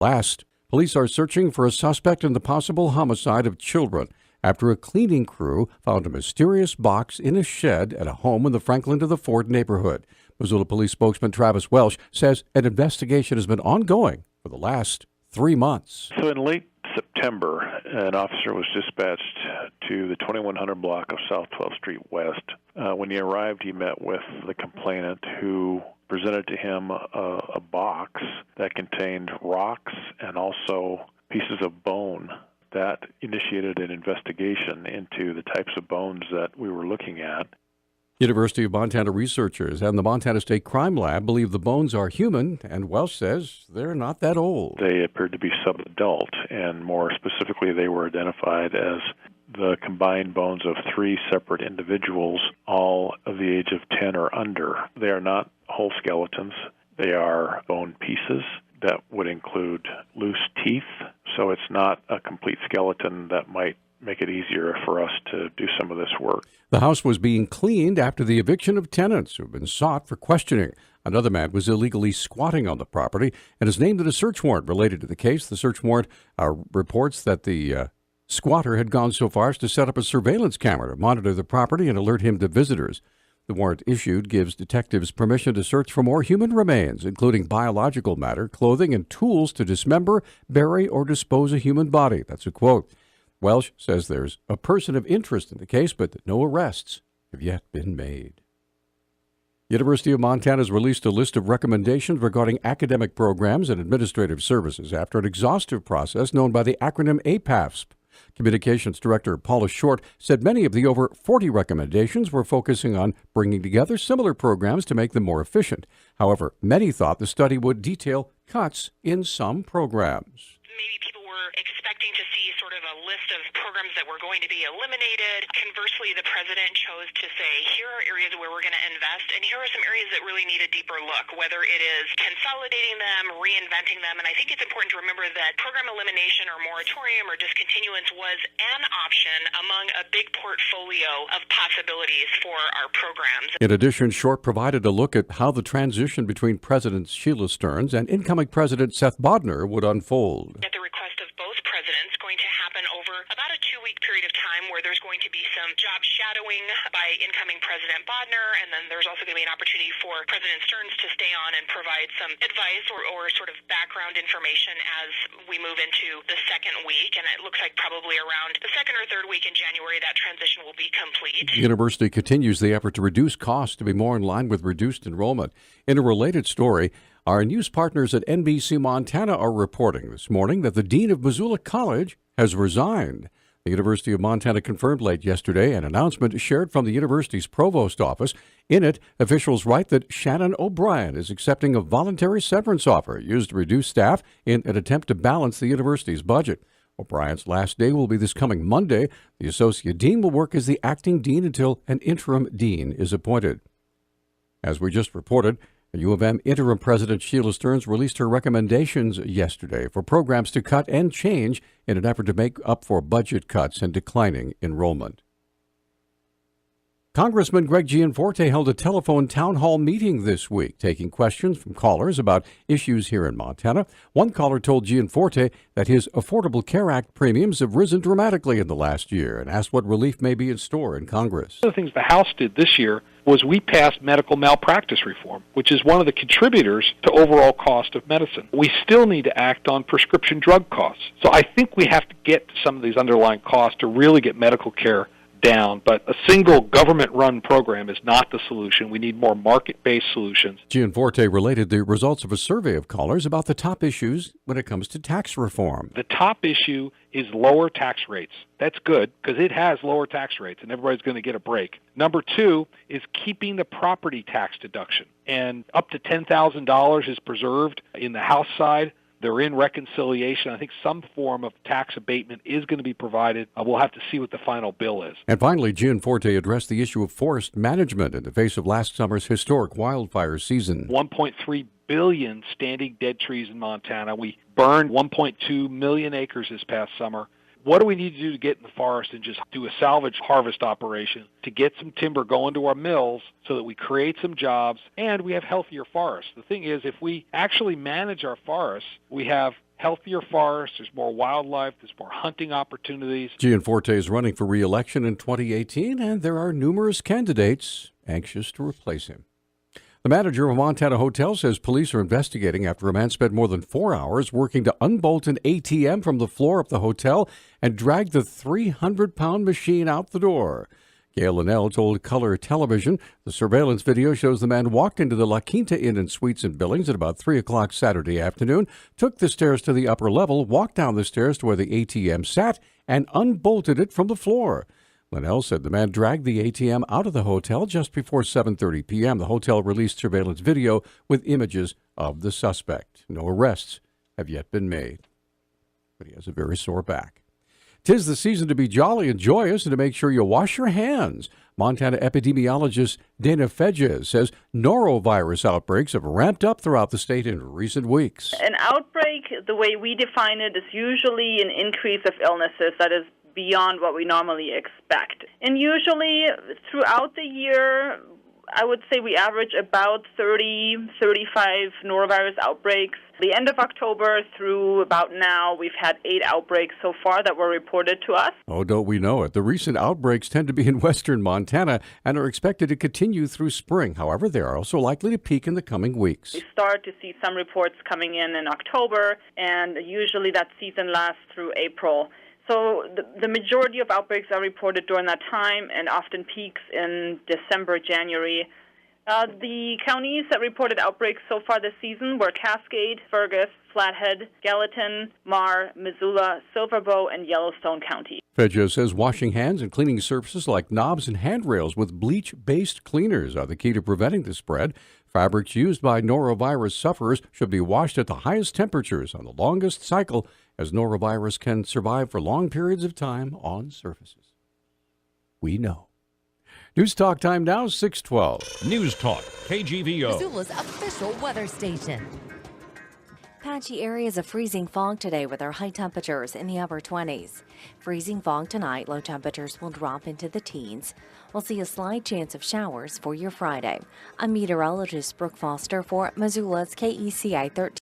Last, police are searching for a suspect in the possible homicide of children after a cleaning crew found a mysterious box in a shed at a home in the Franklin to the Ford neighborhood. Missoula Police spokesman Travis Welsh says an investigation has been ongoing for the last 3 months. So in late September, an officer was dispatched to the 2100 block of South 12th Street West. When he arrived, he met with the complainant, who presented to him a box that contained rocks and also pieces of bone. That initiated an investigation into the types of bones that we were looking at. University of Montana researchers and the Montana State Crime Lab believe the bones are human, and Welsh says they're not that old. They appeared to be subadult, and more specifically, they were identified as the combined bones of 3 separate individuals, all of the age of 10 or under. They are not whole skeletons. They are bone pieces that would include loose teeth, so it's not a complete skeleton that might make it easier for us to do some of this work. The house was being cleaned after the eviction of tenants who have been sought for questioning. Another man was illegally squatting on the property and is named in a search warrant related to the case. The search warrant reports that the squatter had gone so far as to set up a surveillance camera to monitor the property and alert him to visitors. The warrant issued gives detectives permission to search for more human remains, including biological matter, clothing, and tools to dismember, bury, or dispose a human body. That's a quote. Welsh says there's a person of interest in the case, but that no arrests have yet been made. University of Montana has released a list of recommendations regarding academic programs and administrative services after an exhaustive process known by the acronym APAFSP. Communications Director Paula Short said many of the over 40 recommendations were focusing on bringing together similar programs to make them more efficient. However, many thought the study would detail cuts in some programs. Maybe people were expecting to see sort of a list of programs that were going to be eliminated. Conversely, the president chose to say, here are areas where we're going to invest, and here are some areas that really need a deeper look, whether it is consolidating them, reinventing them. And I think it's important to remember that program elimination or moratorium or discontinuance was an option among a big portfolio of possibilities for our programs. In addition, Short provided a look at how the transition between President Sheila Stearns and incoming President Seth Bodnar would unfold. At the request of both presidents, going to happen over about a 2-week period of time where there's going to be some job shadowing by incoming President Bodnar, and then there's also going to be an opportunity for President Stearns to stay on and provide some advice or sort of background information as we move into the second week. And it looks like probably around the second or third week in January, that transition will be complete. The university continues the effort to reduce costs to be more in line with reduced enrollment. In a related story, our news partners at NBC Montana are reporting this morning that the dean of Missoula College has resigned. The University of Montana confirmed late yesterday an announcement shared from the university's provost office. In it, officials write that Shannon O'Brien is accepting a voluntary severance offer used to reduce staff in an attempt to balance the university's budget. O'Brien's last day will be this coming Monday. The associate dean will work as the acting dean until an interim dean is appointed. As we just reported, U of M interim president Sheila Stearns released her recommendations yesterday for programs to cut and change in an effort to make up for budget cuts and declining enrollment. Congressman Greg Gianforte held a telephone town hall meeting this week, taking questions from callers about issues here in Montana. One caller told Gianforte that his Affordable Care Act premiums have risen dramatically in the last year and asked what relief may be in store in Congress. One of the things the House did this year was we passed medical malpractice reform, which is one of the contributors to overall cost of medicine. We still need to act on prescription drug costs. So I think we have to get to some of these underlying costs to really get medical care down, but a single government-run program is not the solution. We need more market-based solutions. Gianforte related the results of a survey of callers about the top issues when it comes to tax reform. The top issue is lower tax rates. That's good because it has lower tax rates and everybody's going to get a break. Number 2 is keeping the property tax deduction. And up to $10,000 is preserved in the House side. They're in reconciliation. I think some form of tax abatement is going to be provided. We'll have to see what the final bill is. And finally, Gianforte addressed the issue of forest management in the face of last summer's historic wildfire season. 1.3 billion standing dead trees in Montana. We burned 1.2 million acres this past summer. What do we need to do to get in the forest and just do a salvage harvest operation to get some timber going to our mills so that we create some jobs and we have healthier forests? The thing is, if we actually manage our forests, we have healthier forests, there's more wildlife, there's more hunting opportunities. Gianforte is running for re-election in 2018, and there are numerous candidates anxious to replace him. The manager of a Montana hotel says police are investigating after a man spent more than 4 hours working to unbolt an ATM from the floor of the hotel and drag the 300-pound machine out the door. Gail Linnell told Color Television the surveillance video shows the man walked into the La Quinta Inn and Suites in Billings at about 3 o'clock Saturday afternoon, took the stairs to the upper level, walked down the stairs to where the ATM sat, and unbolted it from the floor. Linnell said the man dragged the ATM out of the hotel just before 7:30 p.m. The hotel released surveillance video with images of the suspect. No arrests have yet been made, but he has a very sore back. 'Tis the season to be jolly and joyous and to make sure you wash your hands. Montana epidemiologist Dana Fedges says norovirus outbreaks have ramped up throughout the state in recent weeks. An outbreak, the way we define it, is usually an increase of illnesses that is beyond what we normally expect. And usually throughout the year, I would say we average about 30, 35 norovirus outbreaks. The end of October through about now, we've had 8 outbreaks so far that were reported to us. Oh, don't we know it? The recent outbreaks tend to be in western Montana and are expected to continue through spring. However, they are also likely to peak in the coming weeks. We start to see some reports coming in October, and usually that season lasts through April. So the majority of outbreaks are reported during that time and often peaks in December, January. The counties that reported outbreaks so far this season were Cascade, Fergus, Flathead, Gallatin, Marr, Missoula, Silverbow, and Yellowstone County. Fedges says washing hands and cleaning surfaces like knobs and handrails with bleach-based cleaners are the key to preventing the spread. Fabrics used by norovirus sufferers should be washed at the highest temperatures on the longest cycle, as norovirus can survive for long periods of time on surfaces. We know. News Talk time now, 6:12. News Talk, KGVO. Missoula's official weather station. Patchy areas of freezing fog today with our high temperatures in the upper 20s. Freezing fog tonight, low temperatures will drop into the teens. We'll see a slight chance of showers for your Friday. I'm meteorologist Brooke Foster for Missoula's KECI 13.